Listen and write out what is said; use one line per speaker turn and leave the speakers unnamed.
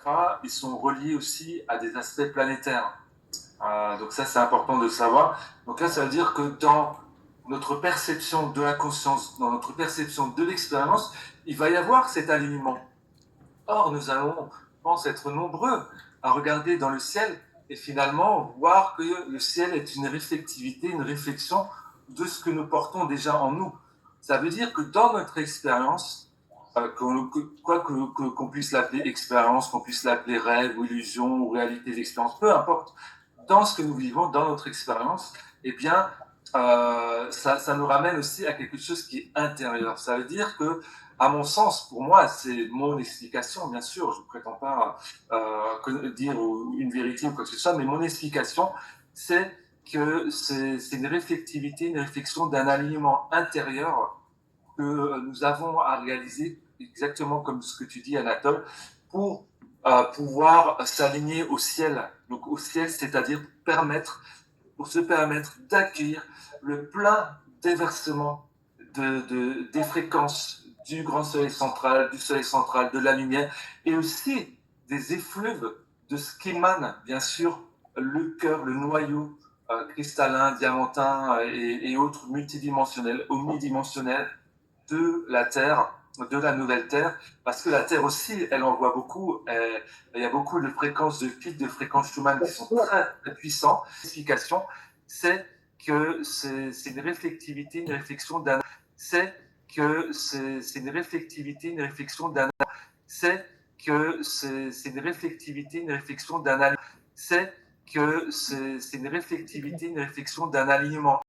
chakras, ils sont reliés aussi à des aspects planétaires. Donc ça, c'est important de savoir. Donc là, ça veut dire que dans notre perception de la conscience, dans notre perception de l'expérience, il va y avoir cet alignement. Or, nous allons, je pense, être nombreux à regarder dans le ciel et finalement voir que le ciel est une réflectivité, une réflexion de ce que nous portons déjà en nous. Ça veut dire que dans notre expérience, qu'on puisse l'appeler expérience, qu'on puisse l'appeler rêve ou illusion ou réalité d'expérience, peu importe, dans ce que nous vivons, dans notre expérience, eh bien, ça nous ramène aussi à quelque chose qui est intérieur. Ça veut dire que, à mon sens, pour moi, c'est mon explication, bien sûr, je ne prétends pas dire une vérité ou quoi que ce soit, mais mon explication, c'est que c'est une réflectivité, une réflexion d'un alignement intérieur que nous avons à réaliser, exactement comme ce que tu dis, Anatole, pour pouvoir s'aligner au ciel. Donc au ciel, c'est-à-dire pour se permettre d'accueillir le plein déversement des fréquences du grand soleil central, du soleil central, de la lumière, et aussi des effluves de ce qu'émane, bien sûr, le cœur, le noyau cristallin, diamantin et autres multidimensionnels, omnidimensionnels de la Terre, de la nouvelle Terre, parce que la Terre aussi, elle envoie beaucoup, il y a beaucoup de fréquences, de pics de fréquences Schumann qui sont très, très puissants. L'explication, c'est que c'est une réflectivité, une réflexion d'un... C'est que c'est une réflectivité, une réflexion d'un... C'est que c'est une réflectivité, une réflexion d'un... C'est que c'est une réflectivité, une réflexion d'un alignement